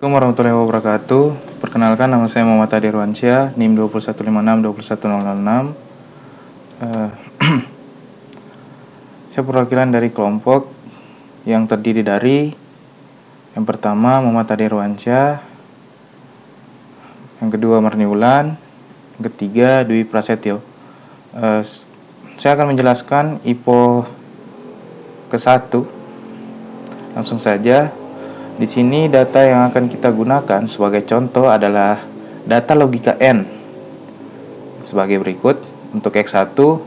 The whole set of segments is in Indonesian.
Assalamualaikum warahmatullahi wabarakatuh. Perkenalkan, nama saya Muhammad Adi Irwansyah, NIM 2156 21006. Saya perwakilan dari kelompok yang terdiri dari yang pertama Muhammad Adi Irwansyah, yang kedua Marni Wulan, yang ketiga Dwi Prasetyo. Saya akan menjelaskan IPO ke-1. Langsung saja. Di sini data yang akan kita gunakan sebagai contoh adalah data logika N sebagai berikut. Untuk X1 0,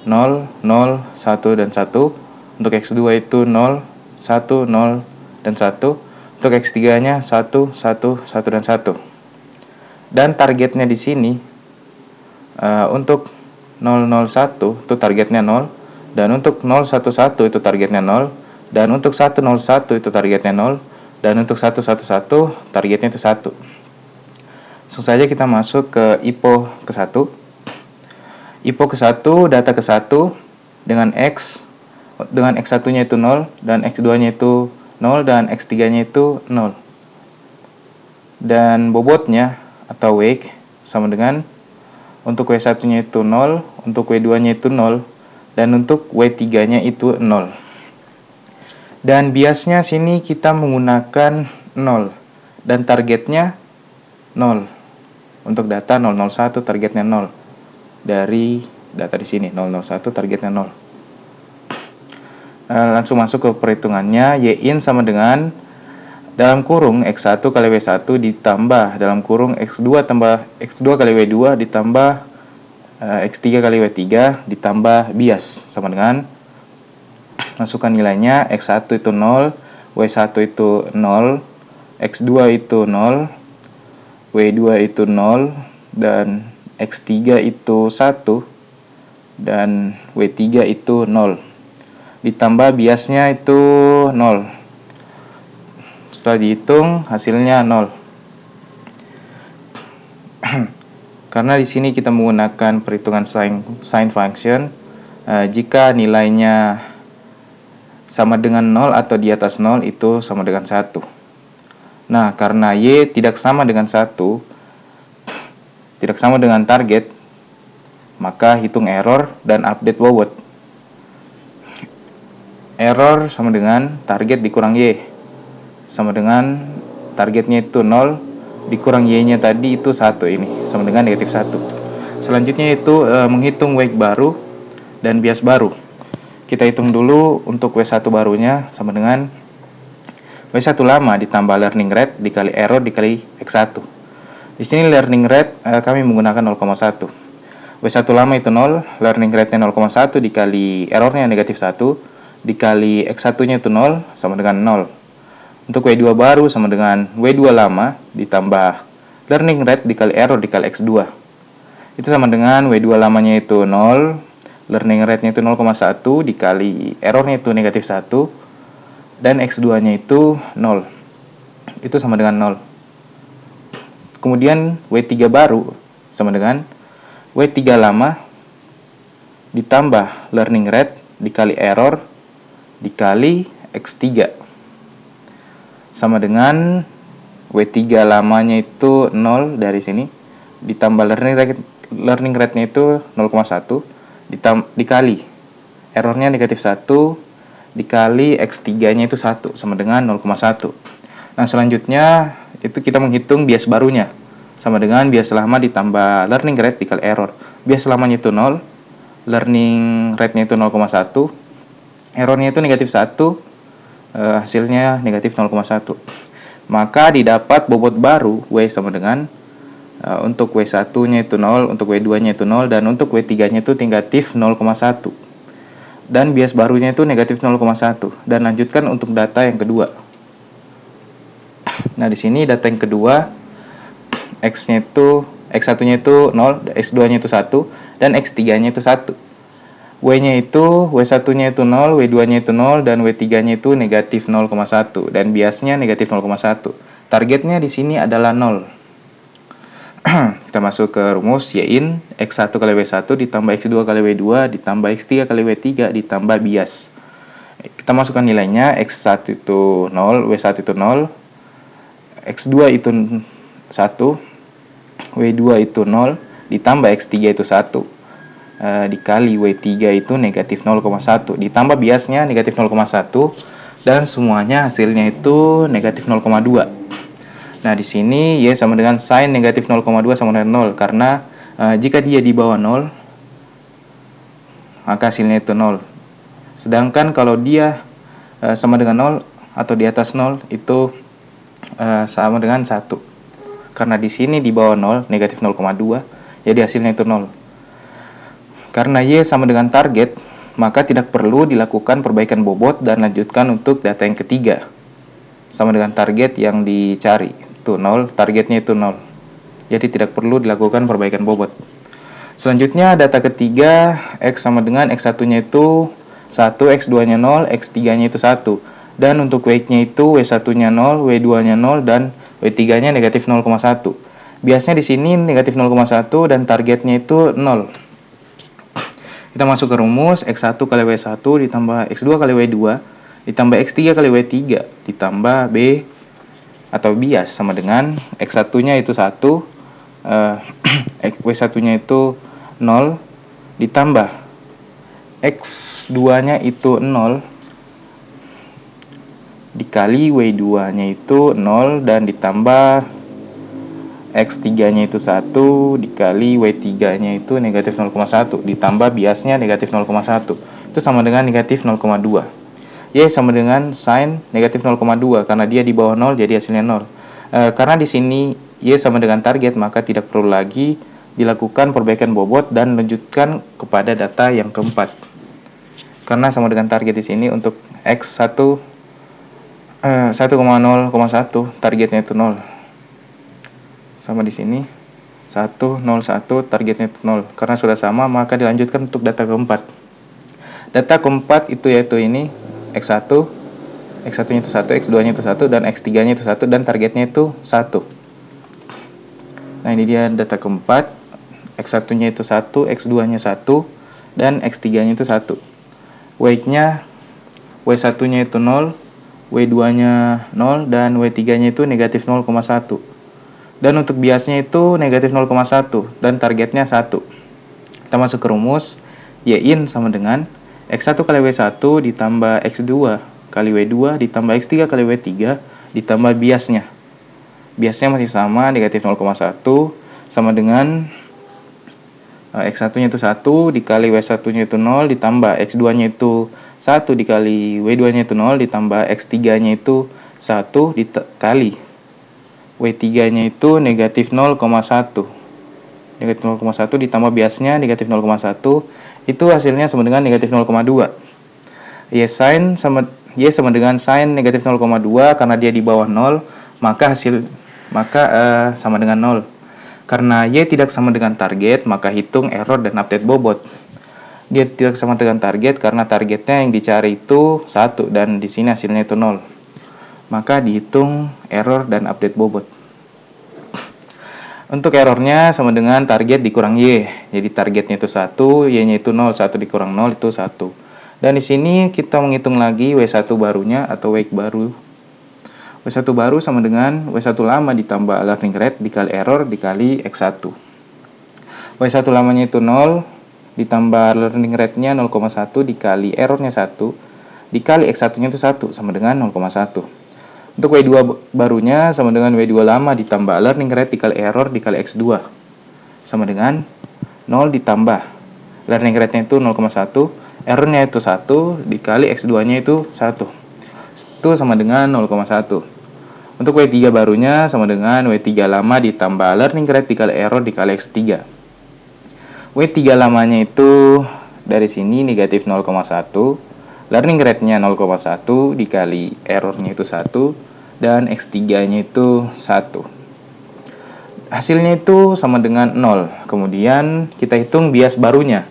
0, 1, dan 1. Untuk X2 itu 0, 1, 0, dan 1. Untuk X3 nya 1, 1, 1, dan 1. Dan targetnya di sini untuk 001 itu targetnya 0, dan untuk 011 itu targetnya 0, dan untuk 101 itu targetnya 0, dan untuk 111 targetnya itu 1. Langsung saja kita masuk ke IPO ke-1. IPO ke-1, data ke-1 dengan X, dengan X1-nya itu 0, dan X2-nya itu 0, dan X3-nya itu 0. Dan bobotnya atau weight sama dengan untuk W1-nya itu 0, untuk W2-nya itu 0, dan untuk W3-nya itu 0. Dan biasnya sini kita menggunakan 0 dan targetnya 0. Untuk data 001 targetnya 0. Dari data di sini 001 targetnya 0. Langsung masuk ke perhitungannya. Y-in sama dengan dalam kurung X1 kali W1 ditambah dalam kurung X2 tambah X2 kali W2 ditambah X3 kali W3 ditambah bias sama dengan, masukkan nilainya. X1 itu 0, W1 itu 0, X2 itu 0, W2 itu 0, dan X3 itu 1, dan W3 itu 0. Ditambah biasnya itu 0. Setelah dihitung hasilnya 0. Karena di sini kita menggunakan perhitungan sin function, jika nilainya sama dengan 0 atau di atas 0 itu sama dengan 1. Nah, karena Y tidak sama dengan 1, tidak sama dengan target, maka hitung error dan update bobot. Error sama dengan target dikurang Y, sama dengan targetnya itu 0 dikurang Y-nya tadi itu 1, ini sama dengan negatif 1. Selanjutnya itu menghitung weight baru dan bias baru. Kita hitung dulu untuk W1 barunya sama dengan W1 lama ditambah learning rate dikali error dikali X1. Di sini learning rate kami menggunakan 0,1. W1 lama itu 0, learning rate-nya 0,1 dikali errornya negatif 1 dikali X1-nya itu 0 sama dengan 0. Untuk W2 baru sama dengan W2 lama ditambah learning rate dikali error dikali X2. Itu sama dengan W2 lamanya itu 0, learning rate-nya itu 0,1 dikali errornya itu negatif 1, dan X2-nya itu 0. Itu sama dengan 0. Kemudian W3 baru sama dengan W3 lama ditambah learning rate dikali error dikali X3. Sama dengan W3 lamanya itu 0 dari sini ditambah learning rate-nya itu 0,1 dikali errornya negatif 1 dikali X3-nya itu 1 sama dengan 0,1. Nah, selanjutnya itu kita menghitung bias barunya sama dengan bias lama ditambah learning rate dikali error. Bias lamanya itu 0, learning rate-nya itu 0,1, errornya itu negatif 1, hasilnya negatif 0,1. Maka didapat bobot baru W sama dengan untuk W1-nya itu 0, untuk W2-nya itu 0, dan untuk W3-nya itu negatif 0,1. Dan bias barunya itu negatif 0,1. Dan lanjutkan untuk data yang kedua. Nah, di sini data yang kedua, X-nya itu X1-nya itu 0, X2-nya itu 1, dan X3-nya itu 1. W-nya itu W1-nya itu 0, W2-nya itu 0, dan W3-nya itu negatif 0,1, dan biasnya negatif 0,1. Targetnya di sini adalah 0. Kita masuk ke rumus. Y-in X1 kali W1 ditambah X2 kali W2 ditambah X3 kali W3 ditambah bias. Kita masukkan nilainya. X1 itu 0, W1 itu 0, X2 itu 1, W2 itu 0, ditambah X3 itu 1, dikali W3 itu negatif 0,1, ditambah biasnya negatif 0,1, dan semuanya hasilnya itu negatif 0,2. Nah, di sini Y sama dengan sin negatif 0,2 sama dengan 0, karena jika dia di bawah 0, maka hasilnya itu 0. Sedangkan kalau dia sama dengan 0 atau di atas 0, itu sama dengan 1. Karena di sini di bawah 0, negatif 0,2, jadi hasilnya itu 0. Karena Y sama dengan target, maka tidak perlu dilakukan perbaikan bobot dan lanjutkan untuk data yang ketiga. Sama dengan target yang dicari, itu 0, targetnya itu 0. Jadi tidak perlu dilakukan perbaikan bobot. Selanjutnya data ketiga, X sama dengan X1-nya itu 1, X2-nya 0, X3-nya itu 1. Dan untuk weight-nya itu W1-nya 0, W2-nya 0, dan W3-nya negatif 0,1. Biasanya di sini negatif 0,1 dan targetnya itu 0. Kita masuk ke rumus, X1 kali W1 ditambah X2 kali W2 ditambah X3 kali W3 ditambah B atau bias sama dengan X1-nya itu 1, W1-nya itu 0, ditambah X2-nya itu 0, dikali W2-nya itu 0, dan ditambah X3-nya itu 1, dikali W3-nya itu negatif 0,1, ditambah biasnya negatif 0,1. Itu sama dengan negatif 0,2. Y sama dengan sin negatif 0,2, karena dia di bawah 0, jadi hasilnya 0. Karena di sini Y sama dengan target, maka tidak perlu lagi dilakukan perbaikan bobot dan lanjutkan kepada data yang keempat. Karena sama dengan target di sini untuk X1 1,0,1, targetnya itu 0. Sama di sini 1,01, targetnya itu 0. Karena sudah sama, maka dilanjutkan untuk data keempat. Data keempat itu yaitu ini X1, X1-nya itu 1, X2-nya itu 1, dan X3-nya itu 1, dan targetnya itu 1. Nah, ini dia data keempat. X1-nya itu 1, X2-nya 1, dan X3-nya itu 1. Weight-nya W1-nya itu 0, W2-nya 0, dan W3-nya itu negatif 0,1. Dan untuk biasnya itu negatif 0,1, dan targetnya 1. Kita masuk ke rumus, Y-in sama dengan X1 kali W1 ditambah X2 kali W2 ditambah X3 kali W3 ditambah biasnya. Biasnya masih sama, negatif 0,1, sama dengan X1-nya itu 1, dikali W1-nya itu 0, ditambah X2-nya itu 1, dikali W2-nya itu 0, ditambah X3-nya itu 1, dikali W3-nya itu negatif 0,1. Negatif 0,1 ditambah biasnya negatif 0,1, itu hasilnya sama dengan negatif 0,2. Y sama dengan sin negatif 0,2, karena dia di bawah 0, maka sama dengan 0. Karena Y tidak sama dengan target, maka hitung error dan update bobot. Dia tidak sama dengan target karena targetnya yang dicari itu 1, dan di sini hasilnya itu 0. Maka dihitung error dan update bobot. Untuk errornya sama dengan target dikurang Y. Jadi targetnya itu 1, Y-nya itu 0, 1 dikurang 0 itu 1. Dan di sini kita menghitung lagi W1 barunya atau weight baru. W1 baru sama dengan W1 lama ditambah learning rate dikali error dikali X1. W1 lamanya itu 0, ditambah learning rate-nya 0,1 dikali errornya 1, dikali X1-nya itu 1, sama dengan 0,1. Untuk W2 barunya sama dengan W2 lama ditambah learning rate dikali error dikali X2, sama dengan 0 ditambah learning rate-nya itu 0,1, error-nya itu 1, dikali X2-nya itu 1. Itu sama dengan 0,1. Untuk W3 barunya sama dengan W3 lama ditambah learning rate dikali error dikali X3. W3 lamanya itu dari sini negatif 0,1, learning rate-nya 0,1 dikali error-nya itu 1, dan X3-nya itu 1. Hasilnya itu sama dengan 0. Kemudian kita hitung bias barunya.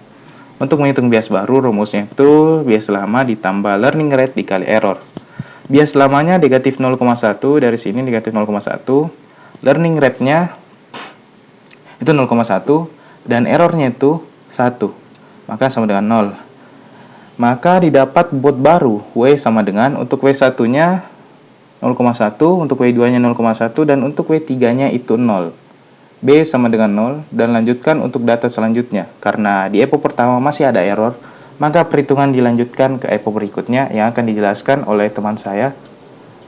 Untuk menghitung bias baru, rumusnya itu bias lama ditambah learning rate dikali error. Bias lamanya negatif 0,1, dari sini negatif 0,1, learning rate-nya itu 0,1, dan errornya itu 1, maka sama dengan 0. Maka didapat bobot baru W sama dengan untuk W1-nya 0,1, untuk W2 nya 0,1, dan untuk W3 nya itu 0. B sama dengan 0, dan lanjutkan untuk data selanjutnya. Karena di EPO pertama masih ada error, maka perhitungan dilanjutkan ke EPO berikutnya yang akan dijelaskan oleh teman saya,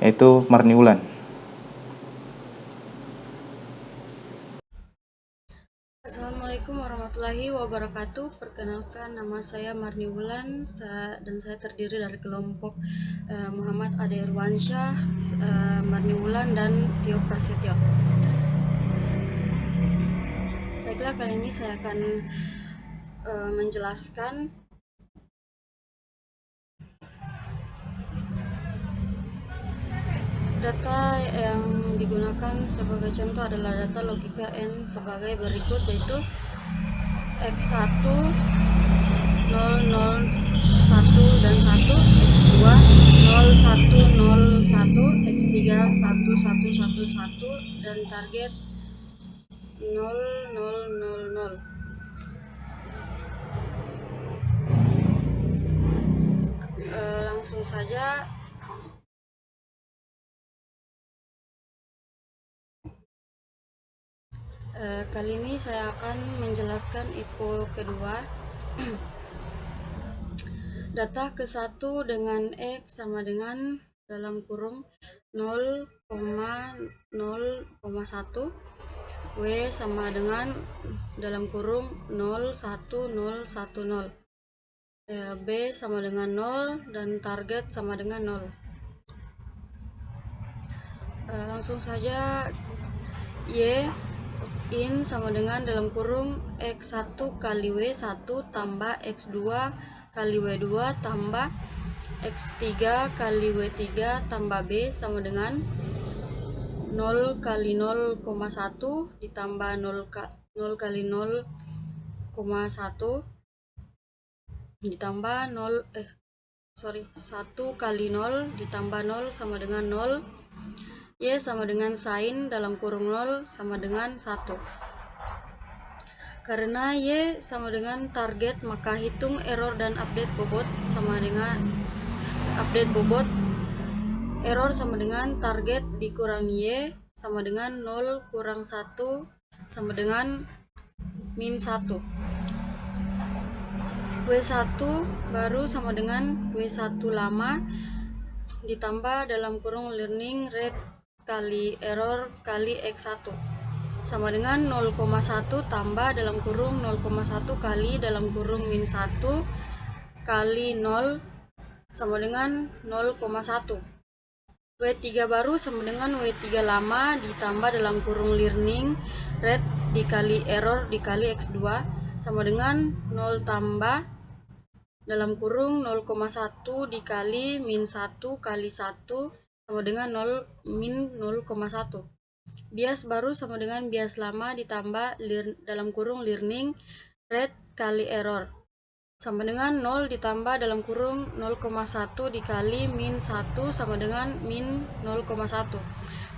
yaitu Marni Wulan. Assalamualaikum warahmatullahi wabarakatuh. Perkenalkan, nama saya Marni Wulan dan saya terdiri dari kelompok Muhammad Ade Irwansyah, Marni Wulan, dan Tio Prasetyo. Baiklah, kali ini saya akan menjelaskan data yang digunakan sebagai contoh adalah data logika N sebagai berikut, yaitu X1 0, 0, 1 dan 1, X2 0, 1, 0, 1, X3 1, 1, 1, 1, dan target 0, 0, 0, 0. Langsung saja kali ini saya akan menjelaskan IPO kedua. Data ke-1 dengan X sama dengan dalam kurung 0,0,1, W sama dengan dalam kurung 0,1010, B sama dengan 0, dan target sama dengan 0. Langsung saja, Y in sama dengan dalam kurung X1 kali W1 tambah X2 kali W2 tambah X3 kali W3 tambah B sama dengan 0 kali 0,1 ditambah 0 kali 0,1 ditambah 1 kali 0 ditambah 0 sama dengan 0. Y sama dengan sin dalam kurung 0 sama dengan 1. Karena Y sama dengan target, maka hitung error dan update bobot sama dengan error sama dengan target dikurangi Y sama dengan 0 kurang 1 sama dengan min 1. W1 baru sama dengan W1 lama ditambah dalam kurung learning rate kali error kali X1 sama dengan 0,1 tambah dalam kurung 0,1 kali dalam kurung min 1 kali 0 sama dengan 0,1. W3 baru sama dengan W3 lama ditambah dalam kurung learning rate dikali error dikali X2 sama dengan 0 tambah dalam kurung 0,1 dikali min 1 kali 1 sama dengan 0 min 0,1. Bias baru sama dengan bias lama ditambah dalam kurung learning rate kali error sama dengan 0 ditambah dalam kurung 0,1 dikali min 1 sama dengan min 0,1.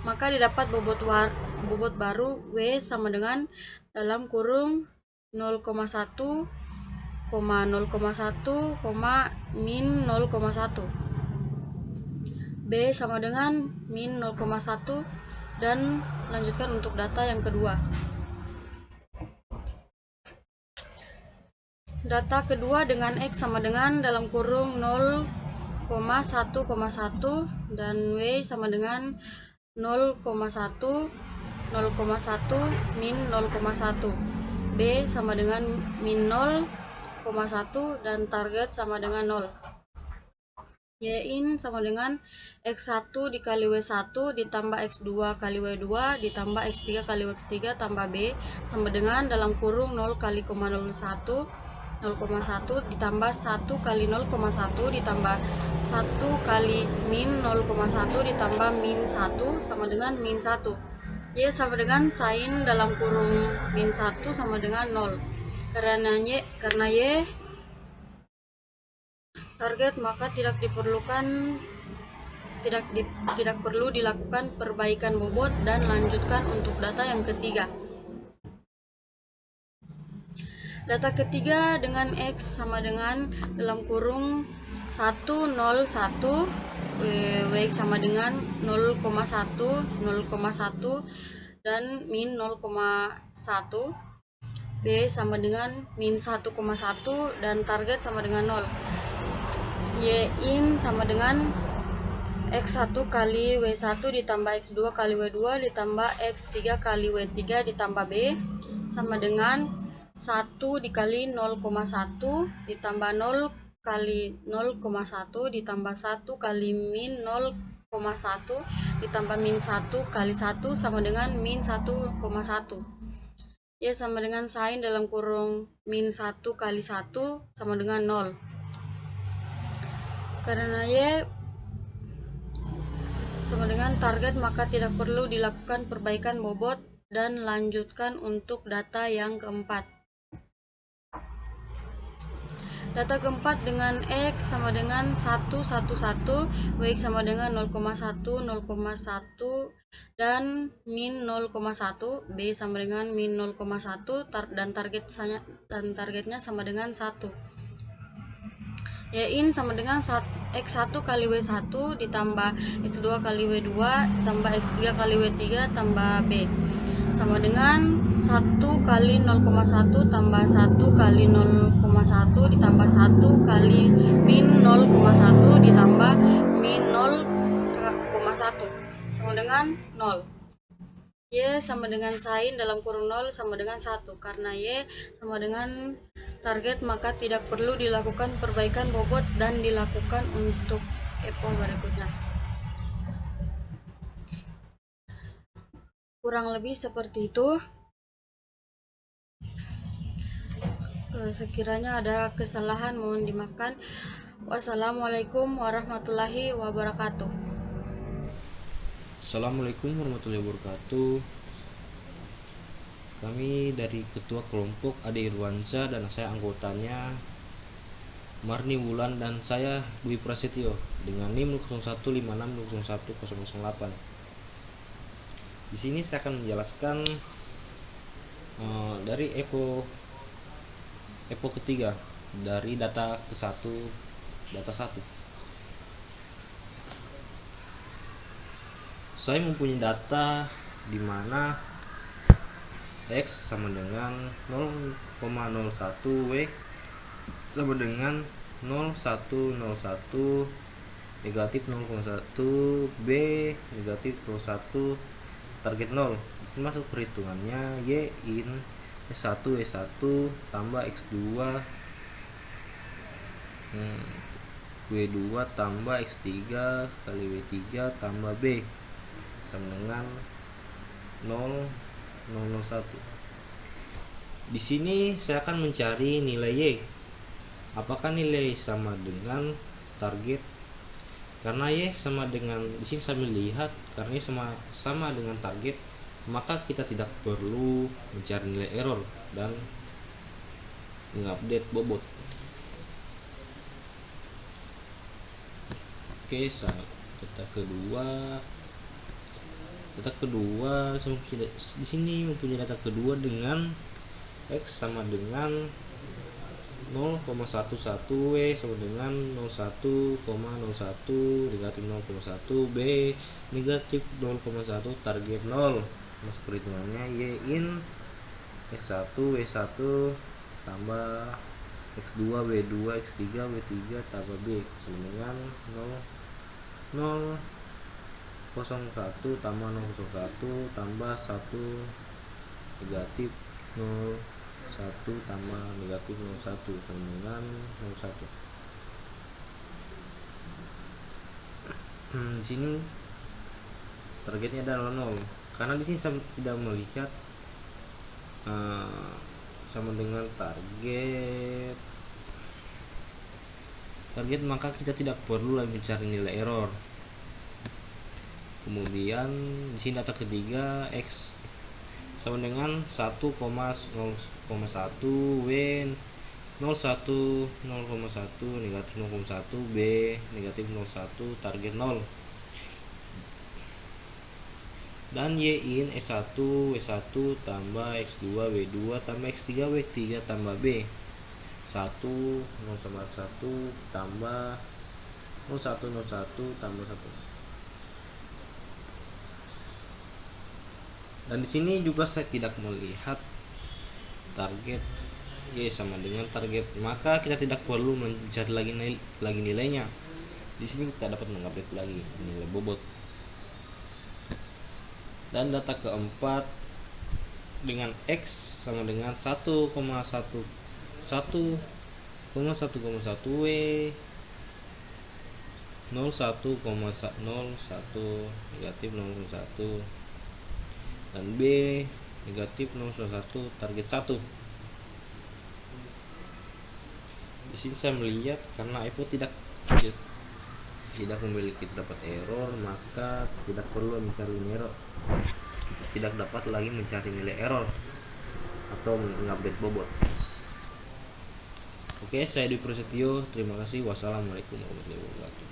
Maka didapat bobot baru W sama dengan dalam kurung 0,1, 0,1, min 0,1. B sama dengan min 0,1, dan lanjutkan untuk data yang kedua. Data kedua dengan X sama dengan dalam kurung 0,1,1 dan W sama dengan 0,1, 0,1, min 0,1. B sama dengan min 0,1 dan target sama dengan 0. Y in sama dengan X1 dikali W1 ditambah X2 kali W2 ditambah X3 kali X3 tambah B sama dengan dalam kurung 0 kali 0,01 ditambah 1 kali 0,1 ditambah 1 kali min 0,1 ditambah min 1 sama dengan min 1. Y sama dengan sin dalam kurung min 1 sama dengan 0. Karena Y target, maka tidak perlu dilakukan perbaikan bobot, dan lanjutkan untuk data yang ketiga. Data ketiga dengan X sama dengan dalam kurung 1, 0, 1, WX sama dengan 0,1, 0,1, dan min 0,1, B sama dengan min 1,1, dan target sama dengan 0. Y in sama dengan X1 kali W1 ditambah X2 kali W2 ditambah X3 kali W3 ditambah B sama dengan 1 dikali 0,1 ditambah 0 kali 0,1 ditambah 1 kali min 0,1 ditambah min 1 kali 1 sama dengan min 1,1. Y sama dengan sin dalam kurung min 1 kali 1 sama dengan 0. Karena Y sama dengan target, maka tidak perlu dilakukan perbaikan bobot dan lanjutkan untuk data yang keempat. Data keempat dengan X sama dengan 1, 1, 1, WX sama dengan 0,1, 0,1, dan min 0,1, B sama dengan min 0,1, dan targetnya sama dengan 1. Y in sama dengan X1 kali W1 ditambah X2 kali W2 ditambah X3 kali W3 tambah B sama dengan 1 kali 0,1 tambah 1 kali 0,1 ditambah 1 kali min 0,1 ditambah min 0,1 sama dengan 0. Y sama dengan sin dalam kurung 0 sama dengan 1. Karena Y sama dengan target, maka tidak perlu dilakukan perbaikan bobot dan dilakukan untuk EPO berikutnya. Kurang lebih seperti itu. Sekiranya ada kesalahan mohon dimaafkan. Wassalamualaikum warahmatullahi wabarakatuh. Assalamualaikum warahmatullahi wabarakatuh. Kami dari Ketua Kelompok Ade Irwansyah dan saya anggotanya Marni Wulan dan saya Dwi Prasetyo dengan NIM 0156011008. Di sini saya akan menjelaskan dari EPO ketiga dari data ke-1, data 1. Saya mempunyai data di mana X sama dengan 0,01, W sama dengan 0101, negatif 0,1, B negatif 0,1, target 0. Ini masuk perhitungannya Y in S1 W1 tambah X2 W2 tambah X3 kali W3 tambah B sama dengan 0,001. Di sini saya akan mencari nilai Y. Apakah nilai sama dengan target? Karena Y sama dengan, di sini saya melihat karena Y sama dengan target, maka kita tidak perlu mencari nilai error dan mengupdate bobot. Oke, data kedua di sini mempunyai data kedua dengan X sama dengan 0,11, W sama dengan 01,01, negatif 0,1, B negatif 0,1, target 0. Masuk perhitungannya Y in X1 W1 tambah X2 W2 X3 W3 tambah B sama dengan 0,01 tambah 0,01 tambah 1 negatif 0,1 tambah negatif 0,1 sama dengan 0,1. Di sini targetnya adalah 0 karena di sini saya tidak melihat sama dengan target, maka kita tidak perlu lagi mencari nilai error. Kemudian di sini data ketiga X sama dengan 1,0,1, W 01, 0,1, negatif 0,1, B negatif 0,1, target 0. Dan Y in S1 W1 tambah X2 W2 tambah X3 W3 tambah B 1 0 sama 1 tambah 01 tambah 1. Dan di sini juga saya tidak melihat target Y sama dengan target, maka kita tidak perlu mencari lagi nilainya. Di sini kita dapat mengupdate lagi nilai bobot. Dan data keempat dengan X sama dengan 1,1 W 01,01 negatif 0,1 dan B negatif 0,1 target 1. Di sini saya melihat karena iPhone tidak memiliki terdapat error, maka tidak perlu mencari error. Tidak dapat lagi mencari nilai error atau mengupdate bobot. Oke, saya Dwi Prasetyo. Terima kasih. Wassalamualaikum warahmatullahi wabarakatuh.